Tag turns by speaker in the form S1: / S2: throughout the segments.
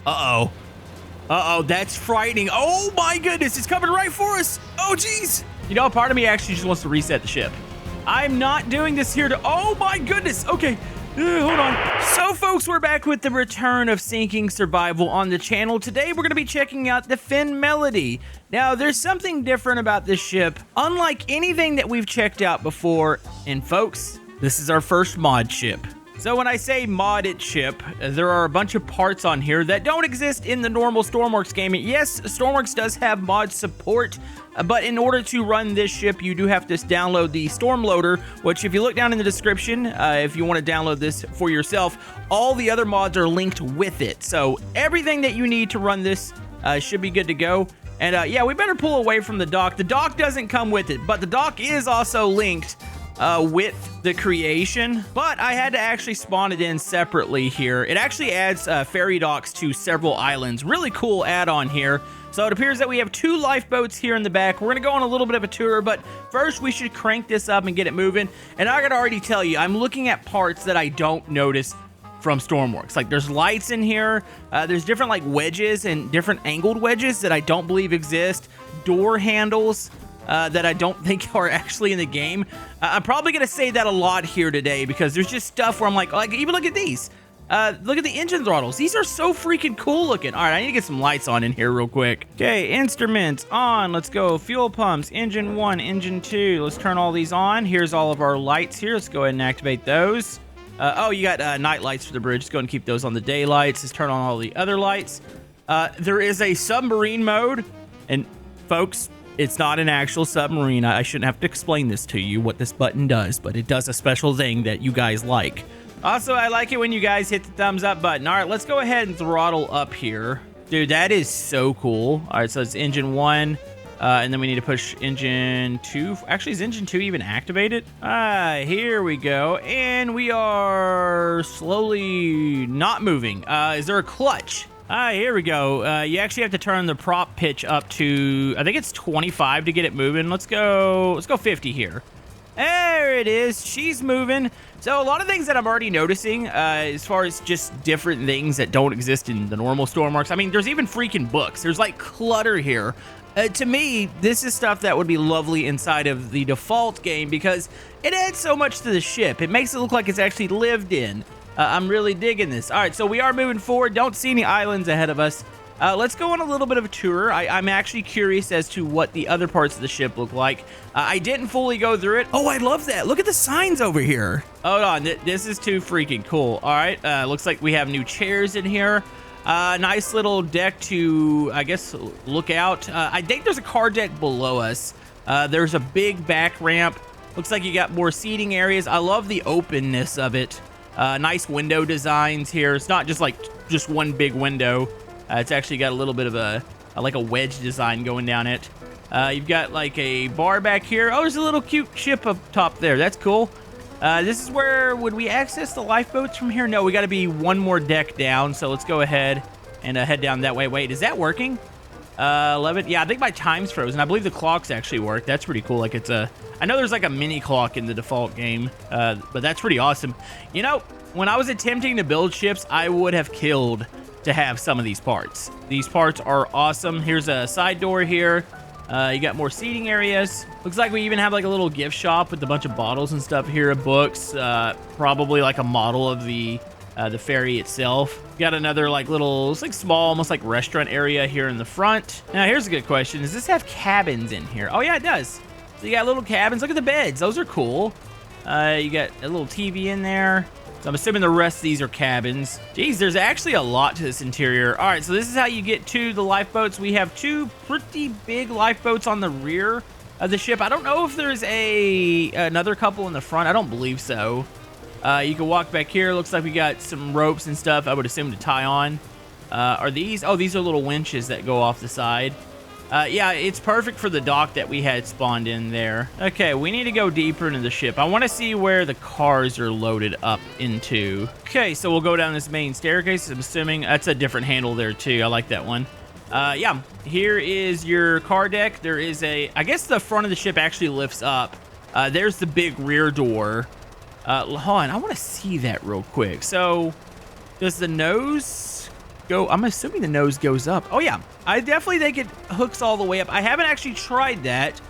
S1: Uh-oh. Uh-oh, that's frightening. Oh my goodness, it's coming right for us. Oh geez. You know, part of me actually just wants to reset the ship. I'm not doing this here to, oh my goodness. Okay, hold on. So folks, we're back with the return of sinking survival on the channel. Today, we're gonna be checking out the Finn Melody. Now, there's something different about this ship, unlike anything that we've checked out before. And folks, this is our first mod ship. So when I say modded ship, there are a bunch of parts on here that don't exist in the normal Stormworks game. Yes, Stormworks does have mod support, but in order to run this ship, you do have to download the Storm Loader, which if you look down in the description, if you want to download this for yourself, all the other mods are linked with it. So everything that you need to run this should be good to go. And yeah, we better pull away from the dock. The dock doesn't come with it, but the dock is also linked with the creation, but I had to actually spawn it in separately here. It actually adds ferry docks to several islands. Really cool add-on here. So it appears that we have 2 lifeboats here in the back. We're gonna go on a little bit of a tour, but first we should crank this up and get it moving. And I gotta already tell you, I'm looking at parts that I don't notice from Stormworks. Like there's lights in here, there's different like wedges and different angled wedges that I don't believe exist, door handles that I don't think are actually in the game. I'm probably gonna say that a lot here today because there's just stuff where I'm like even look at these. Look at the engine throttles. These are so freaking cool looking. All right, I need to get some lights on in here real quick. Okay, instruments on. Let's go. Fuel pumps, engine 1, engine 2. Let's turn all these on. Here's all of our lights here. Let's go ahead and activate those. Oh, you got night lights for the bridge. Let's go ahead and keep those on the day lights. Let's turn on all the other lights. There is a submarine mode, and folks, it's not an actual submarine. I shouldn't have to explain this to you, what this button does, but it does a special thing that you guys like. Also, I like it when you guys hit the thumbs up button. All right, let's go ahead and throttle up here. Dude, that is so cool. All right, so it's engine 1, and then we need to push engine 2. Actually, is engine 2 even activated? Here we go. And we are slowly not moving. Is there a clutch? Here we go. You actually have to turn the prop pitch up to, I think it's 25 to get it moving. Let's go 50 here. There it is. She's moving. So a lot of things that I'm already noticing as far as just different things that don't exist in the normal Stormworks. I mean, there's even freaking books. There's like clutter here. To me, this is stuff that would be lovely inside of the default game because it adds so much to the ship. It makes it look like it's actually lived in. I'm really digging this. All right, so we are moving forward. Don't see any islands ahead of us. Let's go on a little bit of a tour. I'm actually curious as to what the other parts of the ship look like. I didn't fully go through it. Oh, I love that. Look at the signs over here. Hold on. This is too freaking cool. All right. Looks like we have new chairs in here. Nice little deck to, I guess, look out. I think there's a car deck below us. There's a big back ramp. Looks like you got more seating areas. I love the openness of it. Nice window designs here. It's not just like just one big window. It's actually got a little bit of a like a wedge design going down it. You've got like a bar back here. Oh, there's a little cute ship up top there. That's cool. This is where, would we access the lifeboats from here? No, we got to be one more deck down. So let's go ahead and head down that way. Wait, is that working? 11. Yeah, I think my time's frozen. I believe the clocks actually work. That's pretty cool. Like it's a, I know there's like a mini clock in the default game, but that's pretty awesome. You know, when I was attempting to build ships, I would have killed to have some of these parts. These parts are awesome. Here's a side door here. You got more seating areas. Looks like we even have like a little gift shop with a bunch of bottles and stuff here, books, probably like a model of the ferry itself. Got another like little, it's like small, almost like restaurant area here in the front. Now here's a good question. Does this have cabins in here? Oh yeah, it does. So you got little cabins. Look at the beds. Those are cool. You got a little TV in there. So I'm assuming the rest of these are cabins. Geez, there's actually a lot to this interior. All right, so this is how you get to the lifeboats. We have 2 pretty big lifeboats on the rear of the ship. I don't know if there's another couple in the front. I don't believe so. You can walk back here. Looks like we got some ropes and stuff, I would assume, to tie on. Are these? Oh, these are little winches that go off the side. Yeah, it's perfect for the dock that we had spawned in there. Okay, we need to go deeper into the ship. I want to see where the cars are loaded up into. Okay, so we'll go down this main staircase. I'm assuming that's a different handle there too. I like that one. Yeah, here is your car deck. There is a, I guess the front of the ship actually lifts up. There's the big rear door. Hold on, I want to see that real quick. So, does the nose go. I'm assuming the nose goes up. Oh yeah, I definitely think it hooks all the way up. I haven't actually tried that.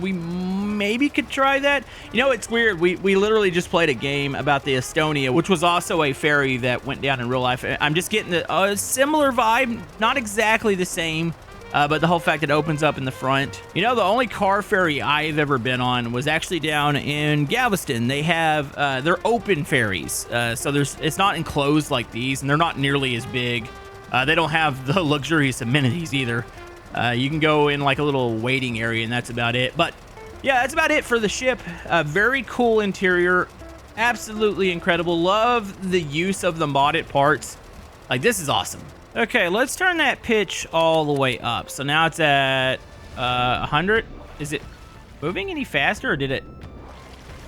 S1: We maybe could try that. You know, it's weird. We literally just played a game about the Estonia, which was also a ferry that went down in real life. I'm just getting a similar vibe, not exactly the same, but the whole fact it opens up in the front. You know, the only car ferry I've ever been on was actually down in Galveston. They have, they're open ferries. So it's not enclosed like these, and they're not nearly as big. They don't have the luxurious amenities either. You can go in like a little waiting area, and that's about it. But yeah, that's about it for the ship. Very cool interior. Absolutely incredible. Love the use of the modded parts. Like, this is awesome. Okay, let's turn that pitch all the way up. So now it's at 100. Is it moving any faster, or did it...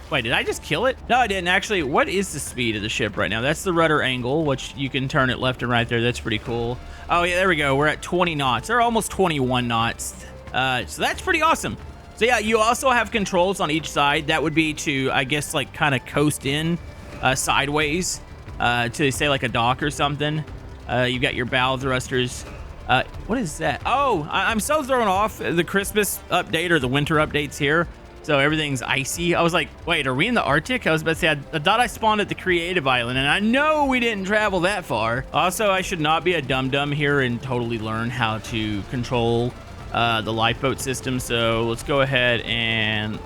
S1: Wait, did I just kill it? No, I didn't. Actually, what is the speed of the ship right now? That's the rudder angle, which you can turn it left and right there. That's pretty cool. Oh, yeah, there we go. We're at 20 knots. Or almost 21 knots. So that's pretty awesome. So, yeah, you also have controls on each side. That would be to, I guess, like, kind of coast in sideways to, say, like a dock or something. You've got your bow thrusters. What is that? Oh, I'm so thrown off the Christmas update or the winter updates here. So everything's icy. I was like, wait, are we in the Arctic? I was about to say, I thought I spawned at the Creative Island, and I know we didn't travel that far. Also, I should not be a dum-dum here and totally learn how to control the lifeboat system. So let's go ahead and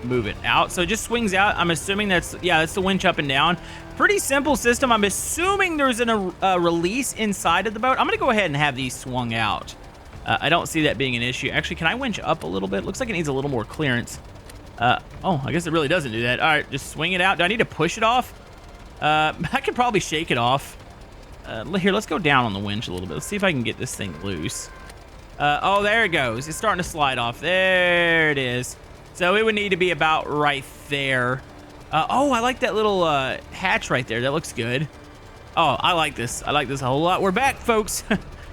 S1: move it out. So it just swings out. I'm assuming that's the winch up and down. Pretty simple system. I'm assuming there's a release inside of the boat. I'm gonna go ahead and have these swung out. I don't see that being an issue. Actually, can I winch up a little bit? Looks like it needs a little more clearance. Oh, I guess it really doesn't do that. All right, just swing it out. Do I need to push it off? I could probably shake it off. Here, let's go down on the winch a little bit. Let's see if I can get this thing loose. Oh, there it goes. It's starting to slide off. There it is. So it would need to be about right there. Oh, I like that little hatch right there. That looks good. Oh, I like this. I like this a whole lot. We're back, folks.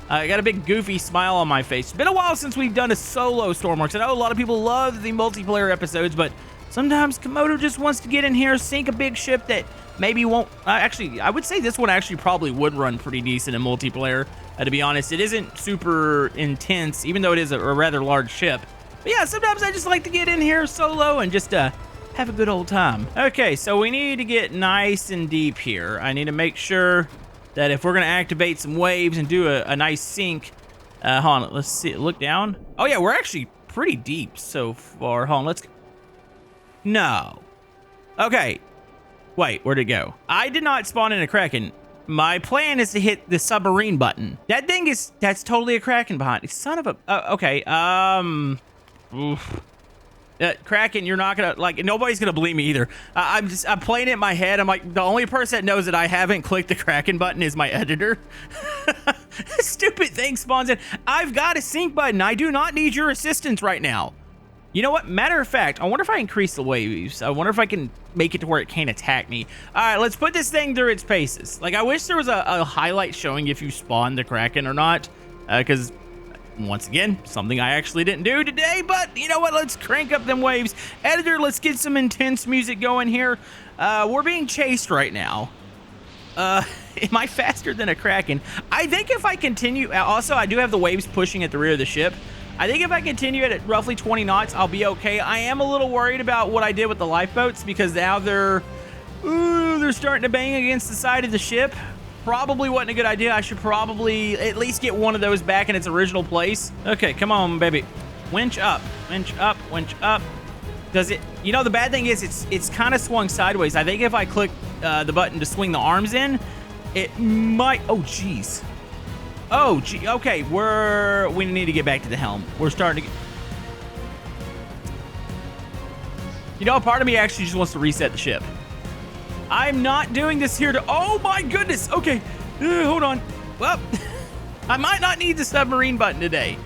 S1: I got a big goofy smile on my face. It's been a while since we've done a solo Stormworks. I know a lot of people love the multiplayer episodes, but sometimes Camodo just wants to get in here, sink a big ship that maybe won't... actually, I would say this one actually probably would run pretty decent in multiplayer, to be honest. It isn't super intense, even though it is a rather large ship. But yeah, sometimes I just like to get in here solo and just have a good old time. Okay, so we need to get nice and deep here. I need to make sure that if we're gonna activate some waves and do a nice sink, hold on, let's see, look down. Oh yeah, we're actually pretty deep so far. Hold on, let's, no. Okay, wait, where'd it go? I did not spawn in a Kraken. My plan is to hit the submarine button. That thing is, that's totally a Kraken behind it. Son of a, okay, oof. Kraken, you're not gonna, like, nobody's gonna believe me either. I'm playing it in my head. I'm like, the only person that knows that I haven't clicked the Kraken button is my editor. Stupid thing spawns in. I've got a sync button. I do not need your assistance right now. You know what? Matter of fact, I wonder if I increase the waves. I wonder if I can make it to where it can't attack me. All right, let's put this thing through its paces. Like, I wish there was a highlight showing if you spawn the Kraken or not, because once again, something I actually didn't do today, but you know what? Let's crank up them waves. Editor, let's get some intense music going here. We're being chased right now. Am I faster than a Kraken? I think if I continue, also I do have the waves pushing at the rear of the ship. I think if I continue at roughly 20 knots, I'll be okay. I am a little worried about what I did with the lifeboats because now they're starting to bang against the side of the ship. Probably wasn't a good idea. I should probably at least get one of those back in its original place. Okay, come on, baby. Winch up, winch up, winch up. Does it, you know, the bad thing is it's kind of swung sideways. I think if I click the button to swing the arms in, it might, oh, geez. Oh, gee, okay, we need to get back to the helm. We're starting to get, you know, part of me actually just wants to reset the ship. I'm not doing this here to... Oh, my goodness. Okay. Hold on. Well, I might not need the submarine button today.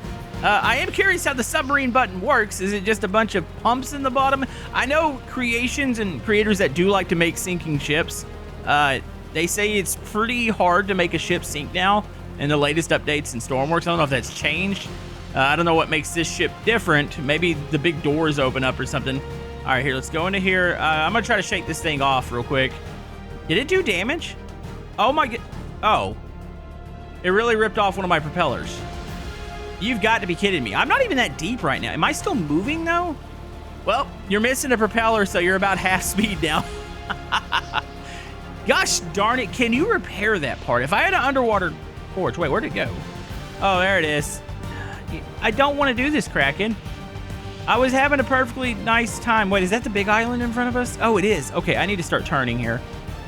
S1: I am curious how the submarine button works. Is it just a bunch of pumps in the bottom? I know creations and creators that do like to make sinking ships. They say it's pretty hard to make a ship sink now in the latest updates in Stormworks. I don't know if that's changed. I don't know what makes this ship different. Maybe the big doors open up or something. All right, here, let's go into here. I'm gonna try to shake this thing off real quick. Did it do damage? Oh my god. Oh. It really ripped off one of my propellers. You've got to be kidding me. I'm not even that deep right now. Am I still moving though? Well, you're missing a propeller, so you're about half speed now. Gosh darn it, can you repair that part? If I had an underwater forge, wait, where'd it go? Oh, there it is. I don't want to do this, Kraken. I was having a perfectly nice time. Wait, is that the big island in front of us? Oh, it is. Okay, I need to start turning here.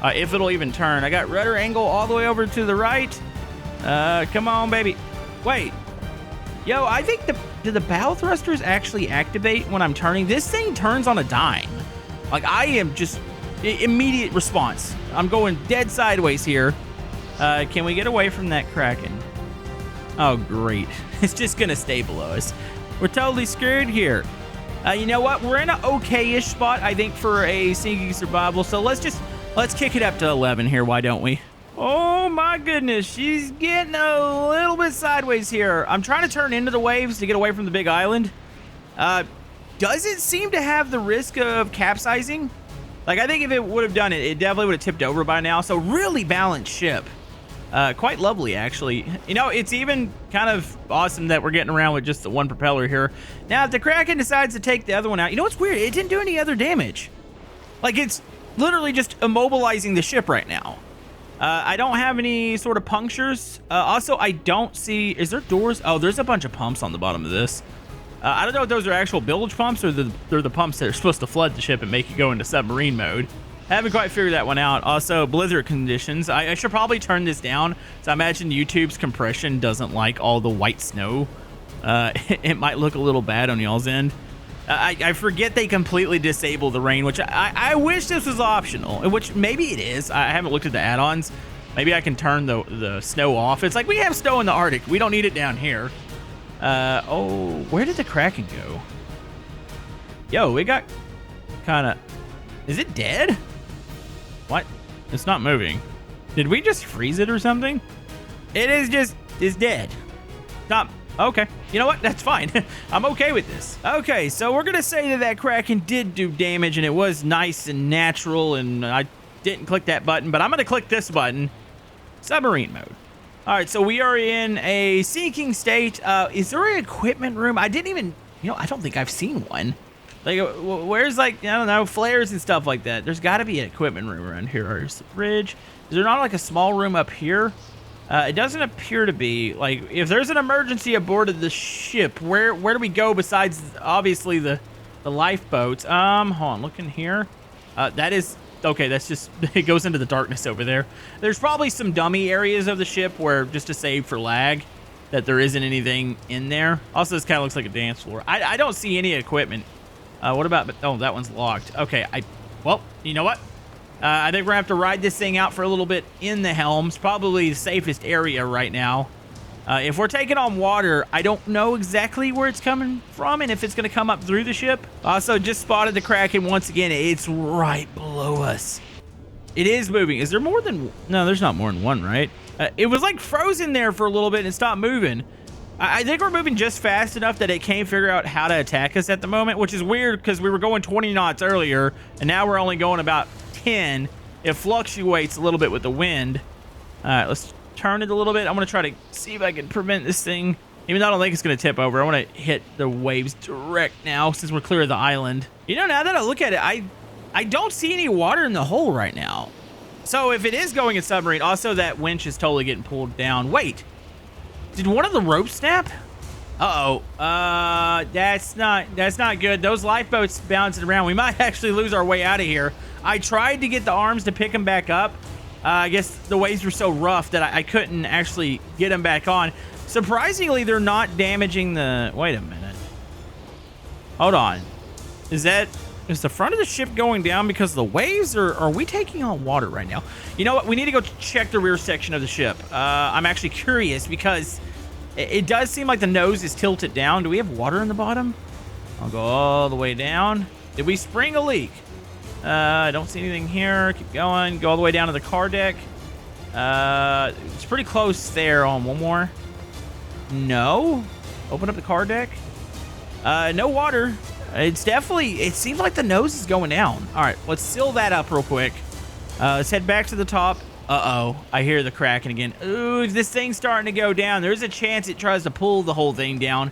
S1: If it'll even turn. I got rudder angle all the way over to the right. Come on, baby. Wait. Yo, I think do the bow thrusters actually activate when I'm turning? This thing turns on a dime. Like, I am just immediate response. I'm going dead sideways here. Can we get away from that Kraken? Oh, great. It's just going to stay below us. We're totally screwed here. You know what? We're in an okay-ish spot, I think, for a sinking survival. So let's kick it up to 11 here. Why don't we? Oh, my goodness. She's getting a little bit sideways here. I'm trying to turn into the waves to get away from the big island. Doesn't seem to have the risk of capsizing. Like, I think if it would have done it, it definitely would have tipped over by now. So really balanced ship. Quite lovely, actually. You know, it's even kind of awesome that we're getting around with just the one propeller here. Now, if the Kraken decides to take the other one out, you know what's weird? It didn't do any other damage. Like, it's literally just immobilizing the ship right now. I don't have any sort of punctures. Also, I don't see... Is there doors? Oh, there's a bunch of pumps on the bottom of this. I don't know if those are actual bilge pumps or they're the pumps that are supposed to flood the ship and make it go into submarine mode. Haven't quite figured that one out. Also, blizzard conditions. I should probably turn this down. So I imagine YouTube's compression doesn't like all the white snow. It might look a little bad on y'all's end. I forget they completely disable the rain, which I wish this was optional, which maybe it is. I haven't looked at the add-ons. Maybe I can turn the snow off. It's like we have snow in the Arctic. We don't need it down here. Oh, where did the Kraken go? Yo, it got kind of... Is it dead? What? It's not moving. Did we just freeze it or something? It is just... It's dead. Stop. Okay. You know what? That's fine. I'm okay with this. Okay, so we're going to say that Kraken did do damage, and it was nice and natural, and I didn't click that button, but I'm going to click this button. Submarine mode. All right, so we are in a sinking state. Is there an equipment room? I didn't even... You know, I don't think I've seen one. Like, where's, like, I don't know, flares and stuff like that? There's got to be an equipment room around here. There's the bridge. Is there not, like, a small room up here? It doesn't appear to be. Like, if there's an emergency aboard of the ship, where do we go besides, obviously, the lifeboats? Hold on, look in here. That is... Okay, that's just... It goes into the darkness over there. There's probably some dummy areas of the ship where, just to save for lag, that there isn't anything in there. Also, this kind of looks like a dance floor. I don't see any equipment. What about... Oh, that one's locked. Okay, well, you know what? I think we're going to have to ride this thing out for a little bit in the helms. Probably the safest area right now. If we're taking on water, I don't know exactly where it's coming from and if it's going to come up through the ship. Also, just spotted the Kraken once again. It's right below us. It is moving. Is there more than... No, there's not more than one, right? It was like frozen there for a little bit and stopped moving. I think we're moving just fast enough that it can't figure out how to attack us at the moment, which is weird because we were going 20 knots earlier, and now we're only going about 10. It fluctuates a little bit with the wind. All right, let's turn it a little bit. I'm going to try to see if I can prevent this thing. Even though I don't think it's going to tip over, I want to hit the waves direct now since we're clear of the island. You know, now that I look at it, I don't see any water in the hole right now. So if it is going in submarine, also that winch is totally getting pulled down. Wait. Did one of the ropes snap? Uh-oh. That's not good. Those lifeboats bouncing around. We might actually lose our way out of here. I tried to get the arms to pick them back up. I guess the waves were so rough that I couldn't actually get them back on. Surprisingly, they're not damaging the... Wait a minute. Hold on. Is the front of the ship going down because of the waves, or are we taking on water right now? You know what? We need to go check the rear section of the ship. I'm actually curious because it does seem like the nose is tilted down. Do we have water in the bottom? I'll go all the way down. Did we spring a leak? I don't see anything here. Keep going. Go all the way down to the car deck. It's pretty close there. On one more. No. Open up the car deck. No water. It's definitely, it seems like the nose is going down. All right, let's seal that up real quick. Let's head back to the top. Uh-oh. I hear the Kraken again. Ooh, this thing's starting to go down. There's a chance it tries to pull the whole thing down,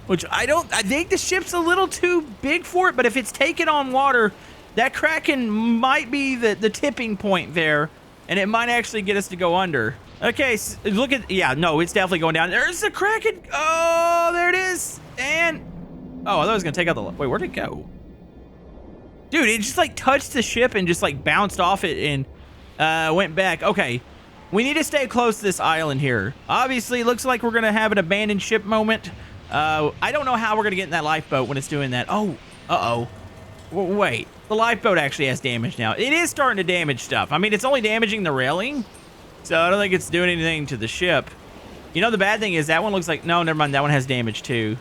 S1: which I think the ship's a little too big for it, but if it's taking on water, that Kraken might be the tipping point there, and it might actually get us to go under. Okay, so look at, yeah, no, it's definitely going down. There's the Kraken. Oh, there it is. And, oh, I thought it was going to take out the, wait, where'd it go? Dude, it just like touched the ship and just like bounced off it and went back. Okay, we need to stay close to this island here. Obviously, it looks like we're going to have an abandoned ship moment. I don't know how we're going to get in that lifeboat when it's doing that. Oh, uh-oh. Wait, the lifeboat actually has damage now. It is starting to damage stuff. I mean, it's only damaging the railing, so I don't think it's doing anything to the ship. You know, the bad thing is that one looks like, no, never mind, that one has damage too.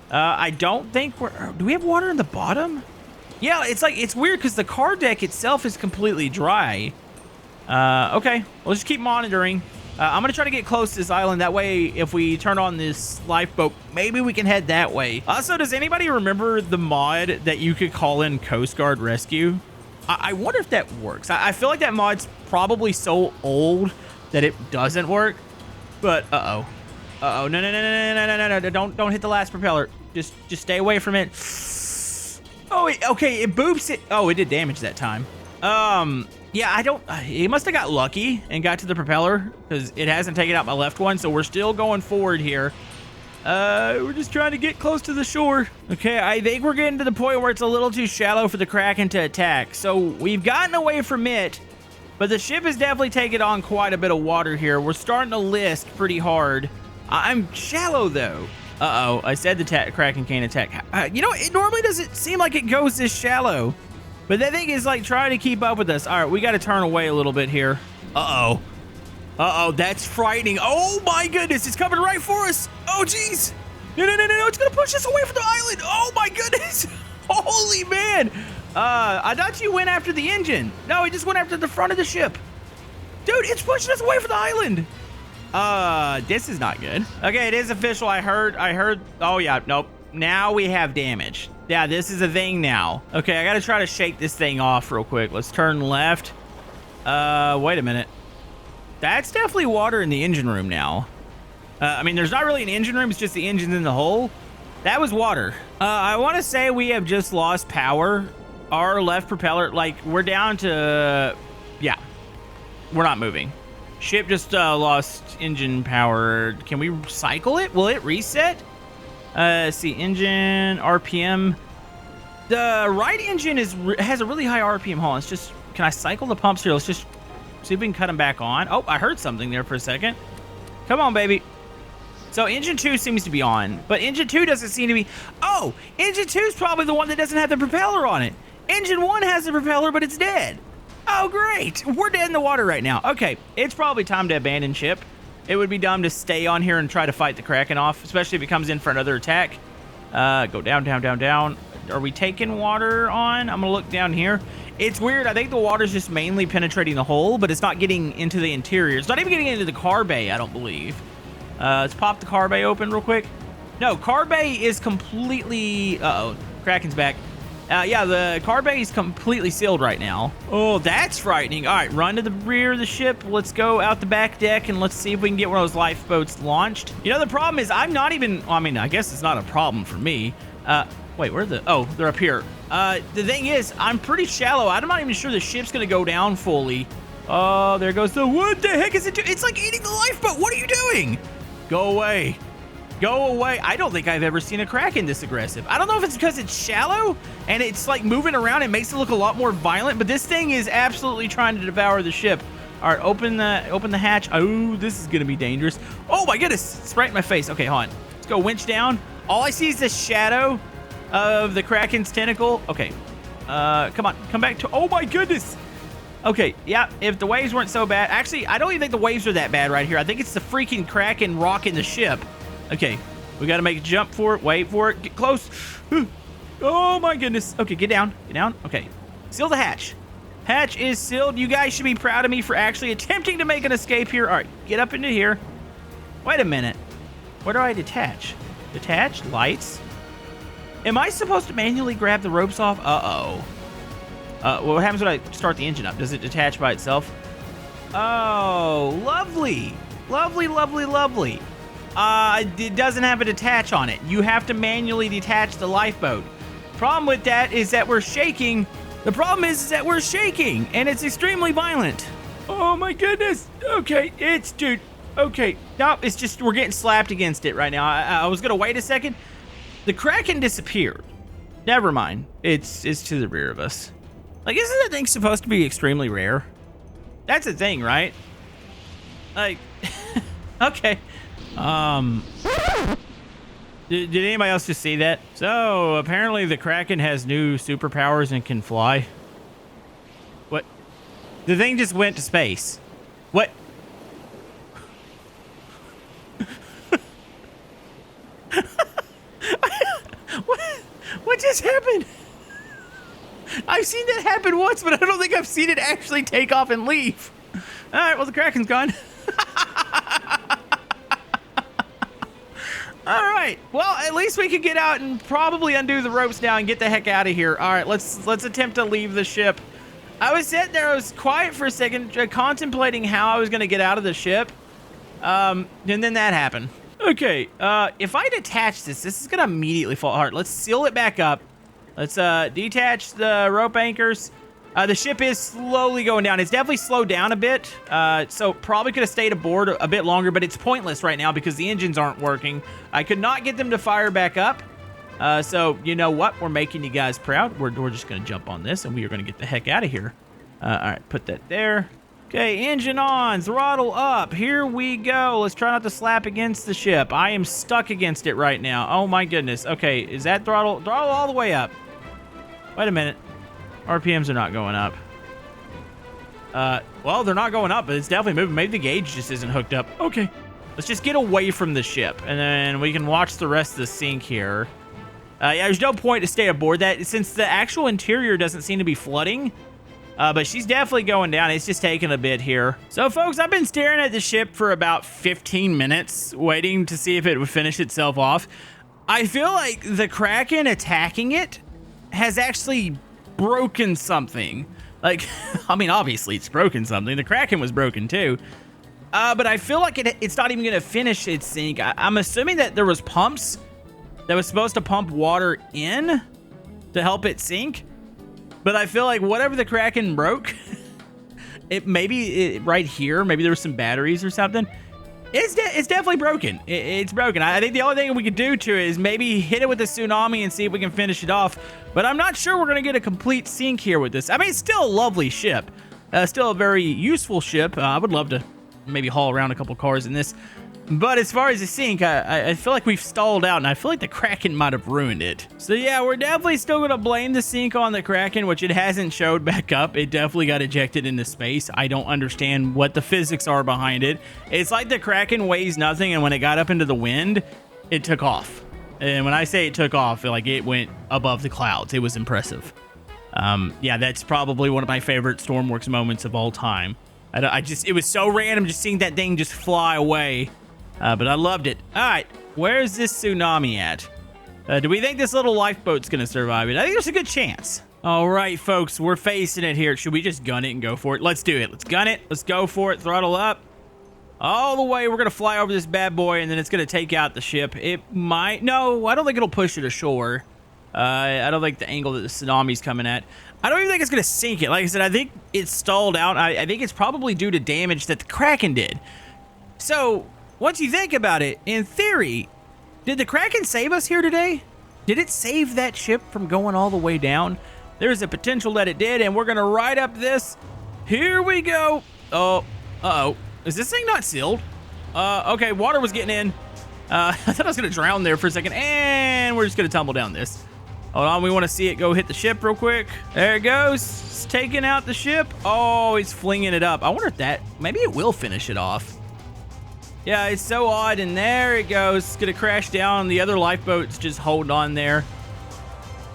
S1: I don't think do we have water in the bottom? Yeah, it's like, it's weird because the car deck itself is completely dry. Okay, we'll just keep monitoring. I'm gonna try to get close to this island. That way, if we turn on this lifeboat, maybe we can head that way. Also, does anybody remember the mod that you could call in Coast Guard Rescue? I wonder if that works. I feel like that mod's probably so old that it doesn't work. But uh-oh. Uh-oh. No. Don't hit the last propeller. Just stay away from it. Oh, okay, it boops it. Oh, it did damage that time. Yeah, he must have got lucky and got to the propeller because it hasn't taken out my left one, so we're still going forward here. We're just trying to get close to the shore. Okay, I think we're getting to the point where it's a little too shallow for the Kraken to attack. So we've gotten away from it, but the ship is definitely taking on quite a bit of water here. We're starting to list pretty hard. I'm shallow though. Uh-oh, I said the Kraken can't attack. You know, it normally doesn't seem like it goes this shallow. But that thing is like trying to keep up with us. All right, we got to turn away a little bit here. Uh-oh. Uh-oh, that's frightening. Oh my goodness, it's coming right for us. Oh, geez. No, it's going to push us away from the island. Oh my goodness. Holy man. I thought you went after the engine. No, he just went after the front of the ship. Dude, it's pushing us away from the island. This is not good. Okay, it is official. I heard. Oh yeah, nope. Now we have damage. Yeah, this is a thing now. Okay, I gotta try to shake this thing off real quick. Let's turn left. Wait a minute. That's definitely water in the engine room now. I mean, there's not really an engine room. It's just the engine's in the hole. That was water. I want to say we have just lost power. Our left propeller, like, we're down to... Yeah, we're not moving. Ship just lost engine power. Can we cycle it? Will it reset? See, engine, RPM. The right engine has a really high RPM. Hold on, let's just, can I cycle the pumps here? Let's just see if we can cut them back on. Oh, I heard something there for a second. Come on, baby. So engine 2 seems to be on, but engine 2 doesn't seem to be. Oh, engine 2 is probably the one that doesn't have the propeller on it. Engine 1 has the propeller, but it's dead. Oh, great. We're dead in the water right now. Okay, it's probably time to abandon ship. It would be dumb to stay on here and try to fight the Kraken off, especially if it comes in for another attack. Go down. Are we taking water on? I'm gonna look down here. It's weird. I think the water's just mainly penetrating the hull, but it's not getting into the interior. It's not even getting into the car bay, I don't believe. Let's pop the car bay open real quick. No, car bay is completely... Uh-oh, Kraken's back. Yeah, the car bay is completely sealed right now. Oh, that's frightening. All right, run to the rear of the ship. Let's go out the back deck and let's see if we can get one of those lifeboats launched. You know, the problem is I'm not even... I mean, I guess it's not a problem for me. Wait, where are the... Oh, they're up here. The thing is, I'm pretty shallow. I'm not even sure the ship's going to go down fully. Oh, there goes the... What the heck is it doing? It's like eating the lifeboat. What are you doing? Go away. Go away. I don't think I've ever seen a Kraken this aggressive. I don't know if it's because it's shallow and it's like moving around and makes it look a lot more violent, but this thing is absolutely trying to devour the ship. All right, open the hatch. Oh, this is going to be dangerous. Oh my goodness, it's right in my face. Okay, hold on. Let's go winch down. All I see is the shadow of the Kraken's tentacle. Okay, come on, come back to... Oh my goodness. Okay, yeah, if the waves weren't so bad. Actually, I don't even think the waves are that bad right here. I think it's the freaking Kraken rocking the ship. Okay, we got to make a jump for it. Wait for it. Get close. Oh, my goodness. Okay, get down. Get down. Okay, seal the hatch. Hatch is sealed. You guys should be proud of me for actually attempting to make an escape here. All right, get up into here. Wait a minute. Where do I detach? Detach? Lights? Am I supposed to manually grab the ropes off? Uh-oh. What happens when I start the engine up? Does it detach by itself? Oh, lovely. Lovely, lovely, lovely. It doesn't have a detach on it. You have to manually detach the lifeboat. Problem with that is that we're shaking. The problem is that we're shaking, and it's extremely violent. Oh my goodness. Okay, dude. Okay, no, it's just we're getting slapped against it right now. I was gonna wait a second. The Kraken disappeared. Never mind. It's to the rear of us. Like, isn't that thing supposed to be extremely rare? That's a thing, right? Like, okay. Did anybody else just see that? So, apparently the Kraken has new superpowers and can fly. What? The thing just went to space. What? What just happened? I've seen that happen once, but I don't think I've seen it actually take off and leave. All right, well, the Kraken's gone. All right, well, at least we can get out and probably undo the ropes now and get the heck out of here. All right, let's attempt to leave the ship. I was sitting there, I was quiet for a second, contemplating how I was going to get out of the ship, and then that happened. Okay, if I detach this is going to immediately fall apart. Let's seal it back up. Let's detach the rope anchors. The ship is slowly going down. It's definitely slowed down a bit, so probably could have stayed aboard a bit longer, but it's pointless right now because the engines aren't working. I could not get them to fire back up, so you know what? We're making you guys proud. We're just going to jump on this, and we are going to get the heck out of here. All right, put that there. Okay, engine on, throttle up. Here we go. Let's try not to slap against the ship. I am stuck against it right now. Oh my goodness. Okay, is that throttle all the way up? Wait a minute. RPMs are not going up. Well, they're not going up, but it's definitely moving. Maybe the gauge just isn't hooked up. Okay. Let's just get away from the ship, and then we can watch the rest of the sink here. Yeah, there's no point to stay aboard that since the actual interior doesn't seem to be flooding. But she's definitely going down. It's just taking a bit here. So, folks, I've been staring at the ship for about 15 minutes, waiting to see if it would finish itself off. I feel like the Kraken attacking it has actually broken something. Like, I mean, obviously it's broken something. The Kraken was broken too. But I feel like it's not even going to finish its sink. I'm assuming that there was pumps that was supposed to pump water in to help it sink. But I feel like whatever the Kraken broke, right here, maybe there were some batteries or something. It's definitely broken. It's broken. I think the only thing we could do to it is maybe hit it with a tsunami and see if we can finish it off. But I'm not sure we're going to get a complete sink here with this. I mean, it's still a lovely ship. Still a very useful ship. I would love to maybe haul around a couple cars in this. But as far as the sink, I feel like we've stalled out, and I feel like the Kraken might have ruined it. So yeah, we're definitely still going to blame the sink on the Kraken, which it hasn't showed back up. It definitely got ejected into space. I don't understand what the physics are behind it. It's like the Kraken weighs nothing, and when it got up into the wind, it took off. And when I say it took off, like it went above the clouds. It was impressive. Yeah, that's probably one of my favorite Stormworks moments of all time. It was so random just seeing that thing just fly away. But I loved it. All right, where's this tsunami at? Do we think this little lifeboat's going to survive it? I think there's a good chance. All right, folks, we're facing it here. Should we just gun it and go for it? Let's do it. Let's gun it. Let's go for it. Throttle up. All the way. We're going to fly over this bad boy, and then it's going to take out the ship. It might. No, I don't think it'll push it ashore. I don't think the angle that the tsunami's coming at. I don't even think it's going to sink it. Like I said, I think it's stalled out. I think it's probably due to damage that the Kraken did. So once you think about it, in theory, did the Kraken save us here today? Did it save that ship from going all the way down? There's a potential that it did, and we're going to ride up this. Here we go. Oh, uh-oh. Is this thing not sealed? Okay, water was getting in. I thought I was going to drown there for a second, and we're just going to tumble down this. Hold on, we want to see it go hit the ship real quick. There it goes. It's taking out the ship. Oh, it's flinging it up. I wonder if maybe it will finish it off. Yeah, it's so odd, and there it goes. It's gonna crash down. The other lifeboats just hold on there.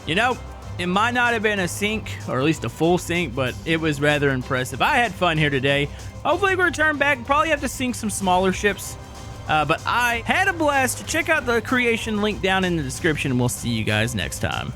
S1: You know, it might not have been a sink, or at least a full sink, but it was rather impressive. I had fun here today. Hopefully we return back. Probably have to sink some smaller ships, but I had a blast. Check out the creation link down in the description, and we'll see you guys next time.